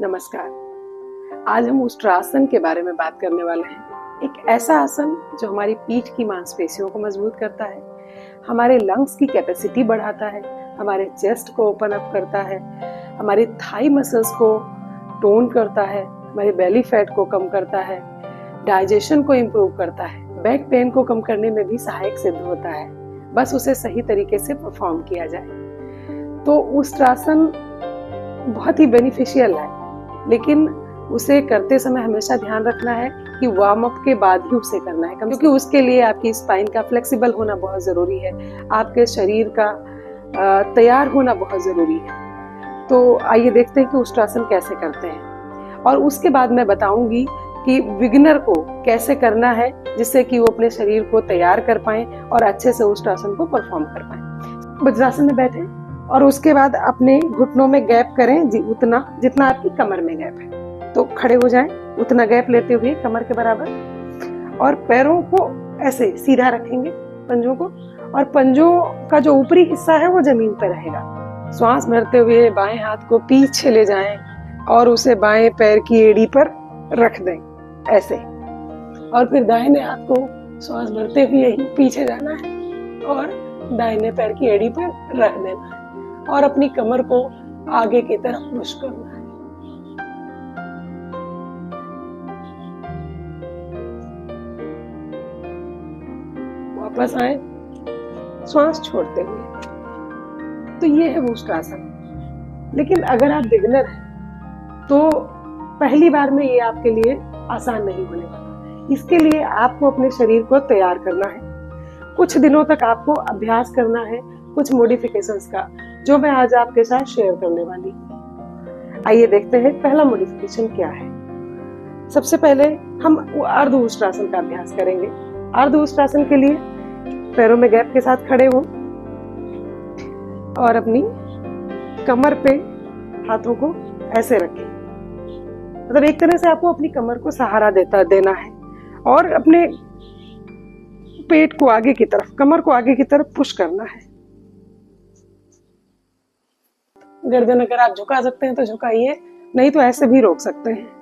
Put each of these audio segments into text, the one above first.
नमस्कार। आज हम उष्ट्रासन के बारे में बात करने वाले हैं। एक ऐसा आसन जो हमारी पीठ की मांसपेशियों को मजबूत करता है, हमारे लंग्स की कैपेसिटी बढ़ाता है, हमारे चेस्ट को ओपन अप करता है, हमारी थाई मसल्स को टोन करता है, हमारे बेली फैट को कम करता है, डाइजेशन को इम्प्रूव करता है, बैक पेन को कम करने में भी सहायक सिद्ध होता है, बस उसे सही तरीके से परफॉर्म किया जाए। तो उष्ट्रासन बहुत ही बेनिफिशियल है, लेकिन उसे करते समय हमेशा ध्यान रखना है कि वार्म अप के बाद ही उसे करना है, क्योंकि उसके लिए आपकी स्पाइन का फ्लेक्सिबल होना बहुत जरूरी है, आपके शरीर का तैयार होना बहुत जरूरी है। तो आइए देखते हैं कि उष्ट्रासन कैसे करते हैं, और उसके बाद मैं बताऊंगी कि बिगिनर को कैसे करना है जिससे कि वो अपने शरीर को तैयार कर पाए और अच्छे से उष्ट्रासन को परफॉर्म कर पाए। वज्रासन में बैठे और उसके बाद अपने घुटनों में गैप करें उतना जितना आपकी कमर में गैप है। तो खड़े हो जाएं उतना गैप लेते हुए कमर के बराबर, और पैरों को ऐसे सीधा रखेंगे, पंजों को, और पंजों का जो ऊपरी हिस्सा है वो जमीन पर रहेगा। श्वास भरते हुए बाएं हाथ को पीछे ले जाएं और उसे बाएं पैर की एड़ी पर रख दें ऐसे, और फिर दाहिने हाथ को श्वास भरते हुए ही पीछे जाना है और दाहिने पैर की एड़ी पर रख देना है, और अपनी कमर को आगे की तरफ पुश करना है। वापस आए श्वास छोड़ते हुए। तो ये है उष्ट्रासन। लेकिन अगर आप बिगिनर हैं तो पहली बार में ये आपके लिए आसान नहीं होने वाला। इसके लिए आपको अपने शरीर को तैयार करना है, कुछ दिनों तक आपको अभ्यास करना है कुछ मॉडिफिकेशंस का, जो मैं आज आपके साथ शेयर करने वाली हूँ। आइए देखते हैं पहला मॉडिफिकेशन क्या है। सबसे पहले हम अर्ध उष्ट्रासन का अभ्यास करेंगे। अर्ध उष्ट्रासन के लिए पैरों में गैप के साथ खड़े हो और अपनी कमर पे हाथों को ऐसे रखें। मतलब एक तरह से आपको अपनी कमर को सहारा देना है, और अपने पेट को आगे की तरफ, कमर को आगे की तरफ पुश करना है। गर्दन अगर आप झुका सकते हैं तो झुकाइए, नहीं तो ऐसे भी रोक सकते हैं।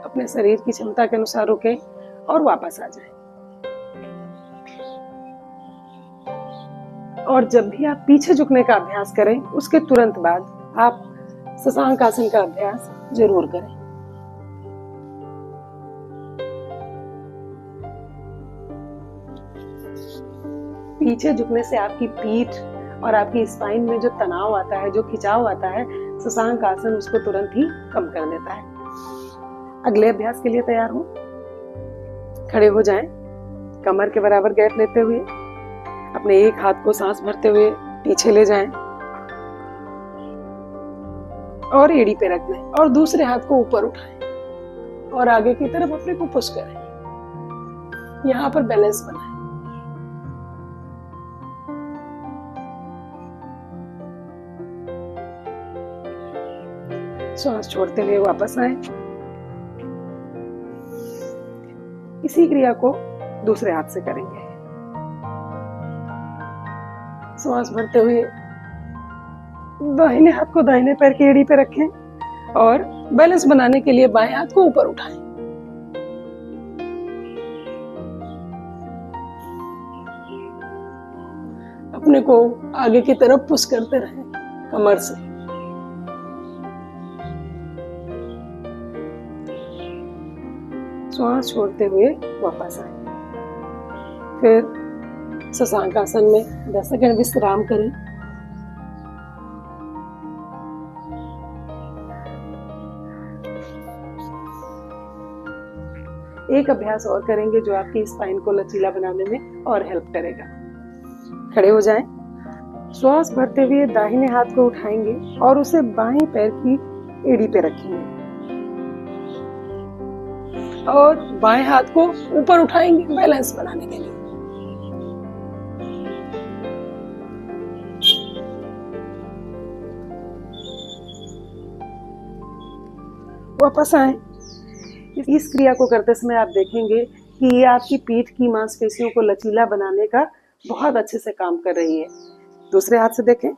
अपने शरीर की क्षमता के अनुसार रुकें और वापस आ जाएं। और जब भी आप पीछे झुकने का अभ्यास करें उसके तुरंत बाद आप शशांक आसन का अभ्यास जरूर करें। पीछे झुकने से आपकी पीठ और आपकी स्पाइन में जो तनाव आता है, जो खिंचाव आता है, शशांक आसन उसको तुरंत ही कम कर देता है। अगले अभ्यास के लिए तैयार हो, खड़े हो जाएं, कमर के बराबर गैप लेते हुए अपने एक हाथ को सांस भरते हुए पीछे ले जाएं और एड़ी पे रख दें, और दूसरे हाथ को ऊपर उठाएं और आगे की तरफ अपने को पुश करें। यहाँ पर बैलेंस बनाएं। श्वास छोड़ते हुए वापस आए। इसी क्रिया को दूसरे हाथ से करेंगे। श्वास भरते हुए दाहिने हाथ को दाहिने पैर की एड़ी पे रखें और बैलेंस बनाने के लिए बाएं हाथ को ऊपर उठाएं। अपने को आगे की तरफ पुश करते रहें कमर से। श्वास छोड़ते हुए वापस आए। फिर शशांक आसन में 10 सेकंड विश्राम करें। एक अभ्यास और करेंगे जो आपकी स्पाइन को लचीला बनाने में और हेल्प करेगा। खड़े हो जाएं, श्वास भरते हुए दाहिने हाथ को उठाएंगे और उसे बाएं पैर की एड़ी पे रखेंगे, और बाएं हाथ को ऊपर उठाएंगे बैलेंस बनाने के लिए। वापस आए। इस क्रिया को करते समय आप देखेंगे कि कि ये आपकी पीठ की मांसपेशियों को लचीला बनाने का बहुत अच्छे से काम कर रही है। दूसरे हाथ से देखें।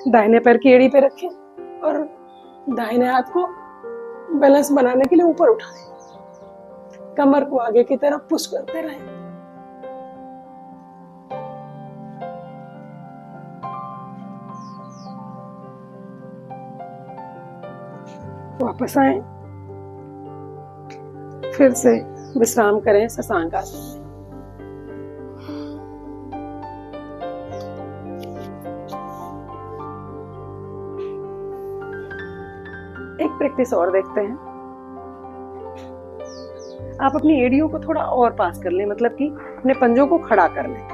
दाहिने पैर की एड़ी पे रखें और दाहिने हाथ को बैलेंस बनाने के लिए ऊपर उठाएं। कमर को आगे की तरफ पुश करते रहें। वापस आए, फिर से विश्राम करें शशांक आसन में। एक प्रैक्टिस और देखते हैं। आप अपनी एड़ियों को थोड़ा और पास कर लें, मतलब कि अपने पंजों को खड़ा कर लें।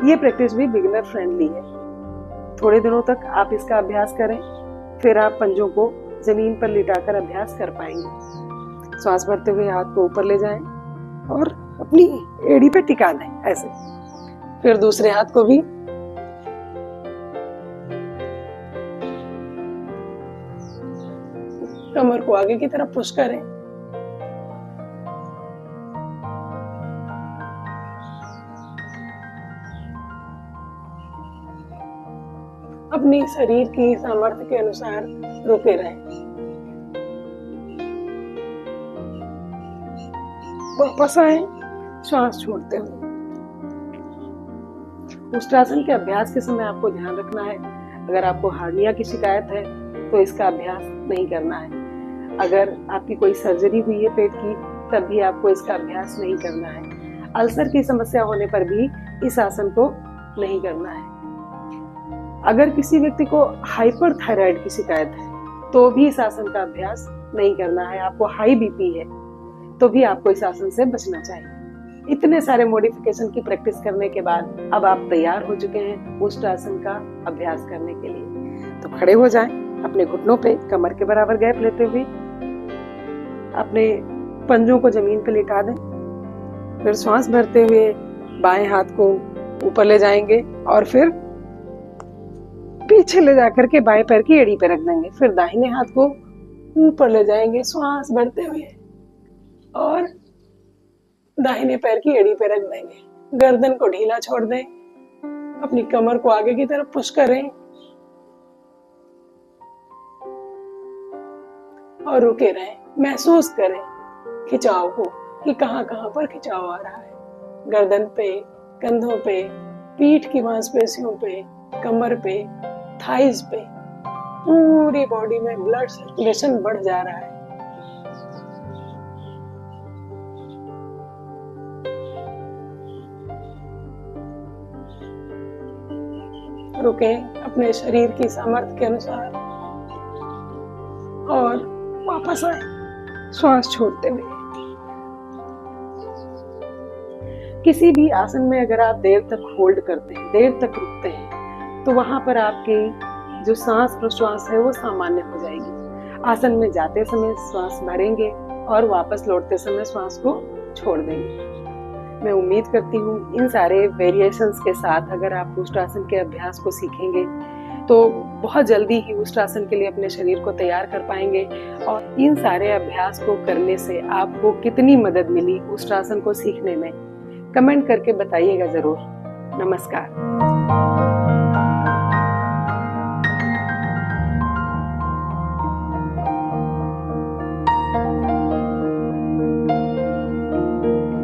ये प्रैक्टिस भी बिगिनर फ्रेंडली है। थोड़े दिनों तक आप इसका अभ्यास करें, फिर आप पंजों को जमीन पर लिटाकर अभ्यास कर पाएंगे। श्वास भरते हुए हाथ को ऊपर ले जाएं और अपनी एड़ी पे टिका दें ऐसे। फिर दूसरे हाथ को भी कमर को आगे की तरफ पुश करें। अपनी शरीर की सामर्थ्य के अनुसार रुके रहें। वापस आए, श्वास छोड़ते हुए। उष्ट्रासन के अभ्यास के समय आपको ध्यान रखना है, अगर आपको हार्निया की शिकायत है तो इसका अभ्यास नहीं करना है। अगर आपकी कोई सर्जरी हुई है पेट की, तब भी आपको इसका अभ्यास नहीं करना है। अल्सर की समस्या होने पर भी इस आसन को नहीं करना है। अगर किसी व्यक्ति को हाइपरथायराइड की शिकायत है तो भी इस आसन का अभ्यास नहीं करना है। आपको हाई बीपी है तो भी आपको इस आसन से बचना चाहिए। इतने सारे मॉडिफिकेशन की प्रैक्टिस करने के बाद अब आप तैयार हो चुके हैं उष्ट्रासन का अभ्यास करने के लिए। तो खड़े हो जाएं, अपने घुटनों पे कमर के बराबर गैप लेते हुए अपने पंजों को जमीन पे लिटा दें। फिर श्वास भरते हुए बाएं हाथ को ऊपर ले जाएंगे और फिर पीछे ले जाकर के बाएं पैर की एड़ी पे रख देंगे। फिर दाहिने हाथ को ऊपर ले जाएंगे श्वास भरते हुए और दाहिने पैर की एड़ी पे रख देंगे। गर्दन को ढीला छोड़ दें, अपनी कमर को आगे की तरफ पुश करें और रुके रहें। महसूस करें खिंचाव को कि कहां कहां पर खिंचाव आ रहा है। गर्दन पे, कंधों पे, पीठ की मांसपेशियों पे, कमर पे, थाइज पे, पूरी बॉडी में ब्लड सर्कुलेशन बढ़ जा रहा है। रुकें अपने शरीर की सामर्थ्य के अनुसार और वापस आए, श्वास छोड़ते हुए। किसी भी आसन में अगर आप देर तक होल्ड करते हैं, देर तक रुकते हैं, तो वहां पर आपकी जो सांस प्रश्वास है वो सामान्य हो जाएगी। आसन में जाते समय श्वास भरेंगे और वापस लौटते समय श्वास को छोड़ देंगे। मैं उम्मीद करती हूँ इन सारे वेरिएशंस के साथ अगर आप उष्ट्रासन के अभ्यास को सीखेंगे तो बहुत जल्दी ही उष्ट्रासन के लिए अपने शरीर को तैयार कर पाएंगे। और इन सारे अभ्यास को करने से आपको कितनी मदद मिली उष्ट्रासन को सीखने में, कमेंट करके बताइएगा जरूर। नमस्कार।